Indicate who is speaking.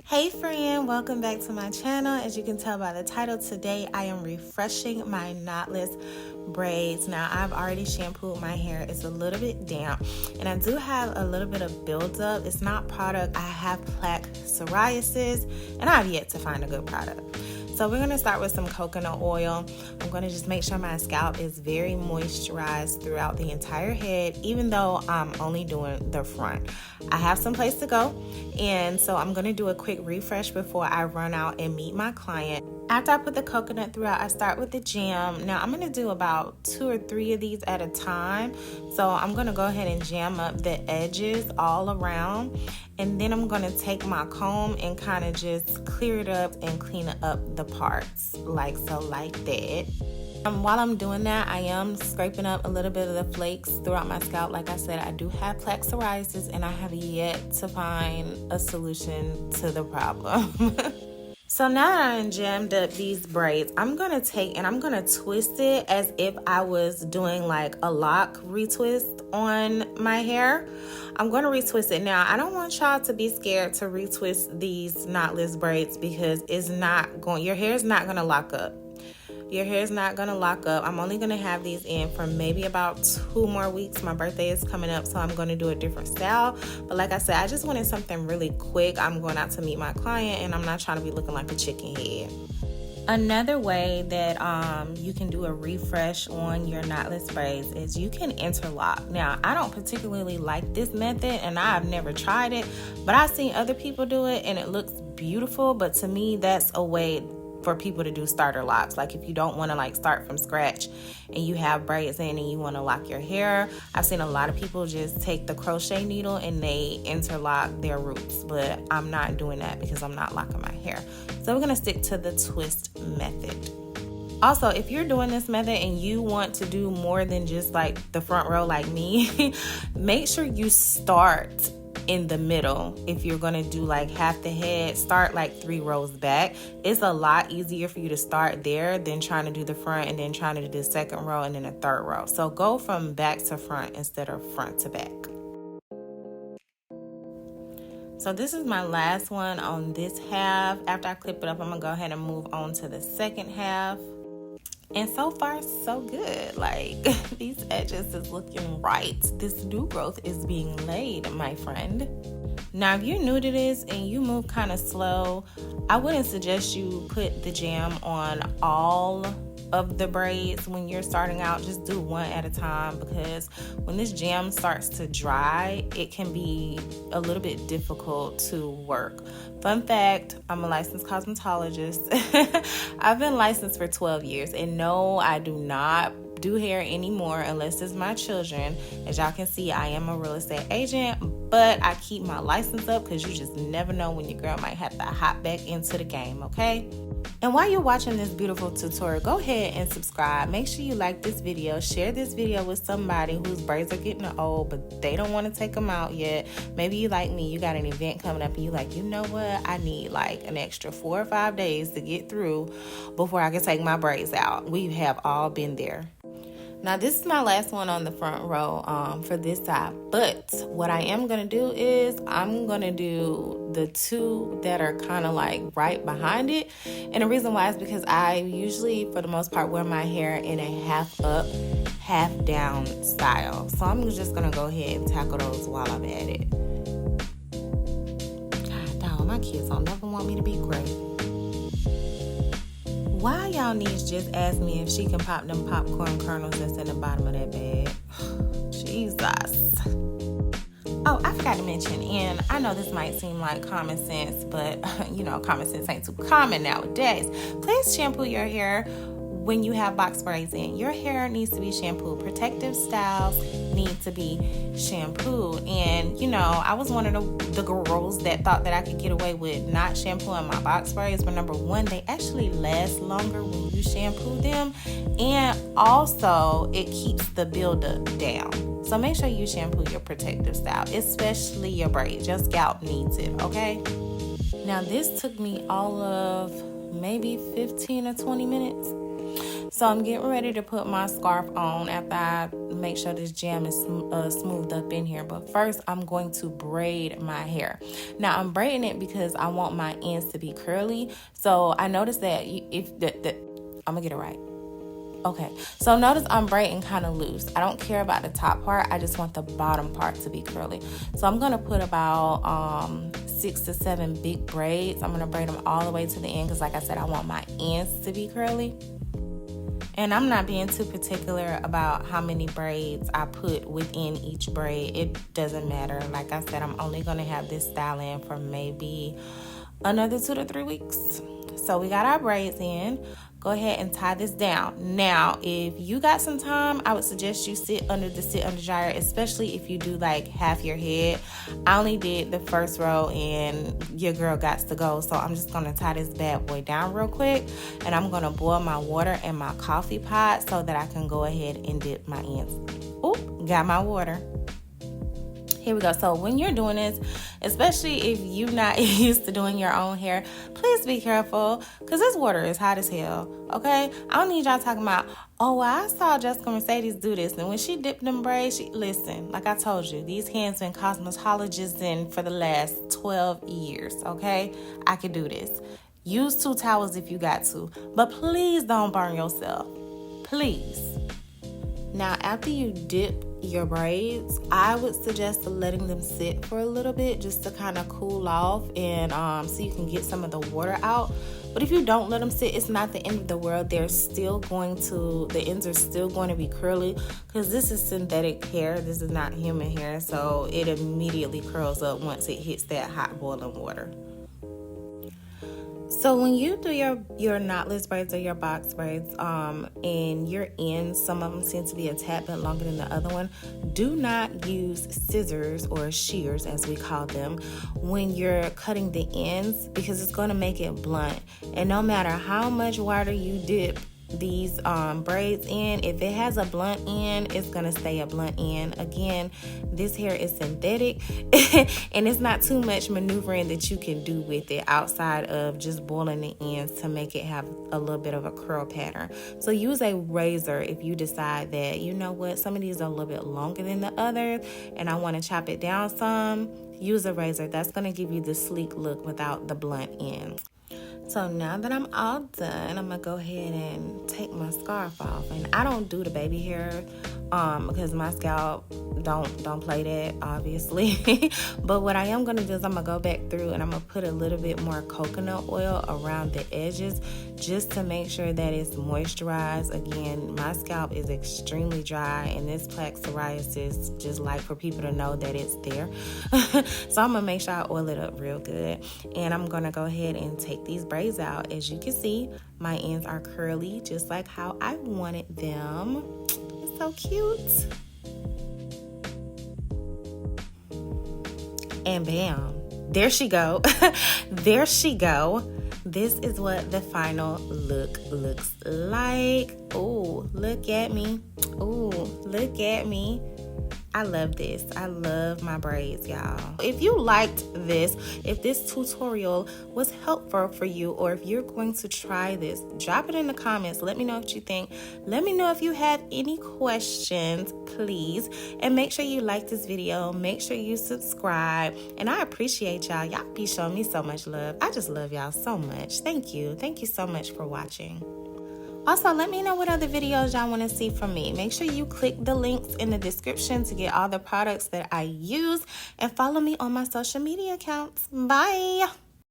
Speaker 1: Hey friend, welcome back to my channel. As you can tell by the title, today I am refreshing my knotless braids. Now I've already shampooed my hair. It's a little bit damp and I do have a little bit of buildup. It's not product. I have plaque psoriasis and I've yet to find a good product. So we're going to start with some coconut oil. I'm going to just make sure my scalp is very moisturized throughout the entire head, even though I'm only doing the front. I have some place to go, and so I'm going to do a quick refresh before I run out and meet my client. After I put the coconut throughout, I start with the jam. Now I'm going to do about 2 or 3 of these at a time. So I'm going to go ahead and jam up the edges all around. And then I'm going to take my comb and kind of just clear it up and clean up the parts like so, like that. While I'm doing that, I am scraping up a little bit of the flakes throughout my scalp. Like I said, I do have plaque psoriasis and I have yet to find a solution to the problem. So now that I jammed up these braids, I'm going to take and I'm going to twist it as if I was doing like a lock retwist on my hair. I'm going to retwist it. Now, I don't want y'all to be scared to retwist these knotless braids because your hair is not going to lock up. Your hair is not going to lock up. I'm only going to have these in for maybe about 2 more weeks. My birthday is coming up, so I'm going to do a different style. But like I said, I just wanted something really quick. I'm going out to meet my client, and I'm not trying to be looking like a chicken head. Another way that you can do a refresh on your knotless braids is you can interlock. Now, I don't particularly like this method, and I've never tried it, but I've seen other people do it, and it looks beautiful. But to me, that's a way for people to do starter locks. Like if you don't want to like start from scratch and you have braids in and you want to lock your hair, I've seen a lot of people just take the crochet needle and they interlock their roots, but I'm not doing that because I'm not locking my hair. So we're going to stick to the twist method. Also, if you're doing this method and you want to do more than just like the front row like me, make sure you start in the middle. If you're going to do like half the head, start like 3 rows back. It's a lot easier for you to start there than trying to do the front and then trying to do the second row and then a third row. So go from back to front instead of front to back. So this is my last one on this half. After I clip it up, I'm going to go ahead and move on to the second half. And so far, so good. Like, these edges is looking right. This new growth is being laid, my friend. Now, if you're new to this and you move kind of slow, I wouldn't suggest you put the jam on all of the braids when you're starting out. Just do one at a time, because when this jam starts to dry, it can be a little bit difficult to work. Fun fact, I'm a licensed cosmetologist. I've been licensed for 12 years, and no, I do not do hair anymore unless it's my children. As y'all can see, I am a real estate agent, but I keep my license up because you just never know when your girl might have to hop back into the game, okay? And while you're watching this beautiful tutorial, go ahead and subscribe. Make sure you like this video. Share this video with somebody whose braids are getting old, but they don't want to take them out yet. Maybe you like me, you got an event coming up and you like, you know what? I need like an extra 4 or 5 days to get through before I can take my braids out. We have all been there. Now, this is my last one on the front row for this side, but what I am going to do is I'm going to do the 2 that are kind of like right behind it. And the reason why is because I usually, for the most part, wear my hair in a half up, half down style. So I'm just going to go ahead and tackle those while I'm at it. God, dog, my kids don't never want me to be great. Why y'all needs just ask me if she can pop them popcorn kernels that's in the bottom of that bag? Jesus. Oh, I forgot to mention, and I know this might seem like common sense, but you know, common sense ain't too common nowadays. Please shampoo your hair when you have box braids in. Your hair needs to be shampooed. Protective styles need to be shampooed. And you know, I was one of the girls that thought that I could get away with not shampooing my box braids, but number one, they actually last longer when you shampoo them, and also it keeps the buildup down. So make sure you shampoo your protective style, especially your braids. Your scalp needs it, okay? Now this took me all of maybe 15 or 20 minutes. So I'm getting ready to put my scarf on after I make sure this jam is smoothed up in here. But first, I'm going to braid my hair. Now, I'm braiding it because I want my ends to be curly. So I noticed that I'm going to get it right. Okay, so notice I'm braiding kind of loose. I don't care about the top part. I just want the bottom part to be curly. So I'm going to put about 6 to 7 big braids. I'm going to braid them all the way to the end because, like I said, I want my ends to be curly. And I'm not being too particular about how many braids I put within each braid. It doesn't matter. Like I said, I'm only going to have this style in for maybe another 2 to 3 weeks. So we got our braids in. Go ahead and tie this down. Now, if you got some time, I would suggest you sit under dryer, especially if you do like half your head. I only did the first row and your girl got to go. So I'm just gonna tie this bad boy down real quick, and I'm gonna boil my water in my coffee pot so that I can go ahead and dip my ends. Oop, got my water. Here we go. So when you're doing this, especially if you're not used to doing your own hair, please be careful because this water is hot as hell, okay? I don't need y'all talking about, oh, well, I saw Jessica Mercedes do this. And when she dipped them braids, listen, like I told you, these hands been cosmetologists in for the last 12 years, okay? I could do this. Use 2 towels if you got to, but please don't burn yourself. Please. Now, after you dip your braids, I would suggest letting them sit for a little bit just to kind of cool off and so you can get some of the water out. But if you don't let them sit, it's not the end of the world. The ends are still going to be curly because this is synthetic hair. This is not human hair, so it immediately curls up once it hits that hot boiling water. So when you do your knotless braids or your box braids, and your ends, some of them seem to be a tad bit longer than the other one, do not use scissors or shears, as we call them, when you're cutting the ends because it's going to make it blunt. And no matter how much water you dip these braids in, if it has a blunt end, it's gonna stay a blunt end. Again, this hair is synthetic and it's not too much maneuvering that you can do with it outside of just boiling the ends to make it have a little bit of a curl pattern. So use a razor if you decide that, you know what, some of these are a little bit longer than the others and I want to chop it down some. Use a razor. That's going to give you the sleek look without the blunt ends. So now that I'm all done, I'm gonna go ahead and take my scarf off. And I don't do the baby hair because my scalp don't play that, obviously. But what I am gonna do is I'm gonna go back through and I'm gonna put a little bit more coconut oil around the edges just to make sure that it's moisturized. Again, my scalp is extremely dry and this plaque psoriasis just like for people to know that it's there. So I'm gonna make sure I oil it up real good. And I'm gonna go ahead and take these braids out. As you can see, my ends are curly just like how I wanted them. It's so cute. And bam, there she go. There she go. This is what the final look looks like. Oh, look at me. Oh, look at me. I love this. I love my braids, y'all. If you liked this, if this tutorial was helpful for you, or if you're going to try this, drop it in the comments. Let me know what you think. Let me know if you have any questions, please. And make sure you like this video. Make sure you subscribe. And I appreciate y'all. Y'all be showing me so much love. I just love y'all so much. Thank you. Thank you so much for watching. Also, let me know what other videos y'all want to see from me. Make sure you click the links in the description to get all the products that I use and follow me on my social media accounts. Bye.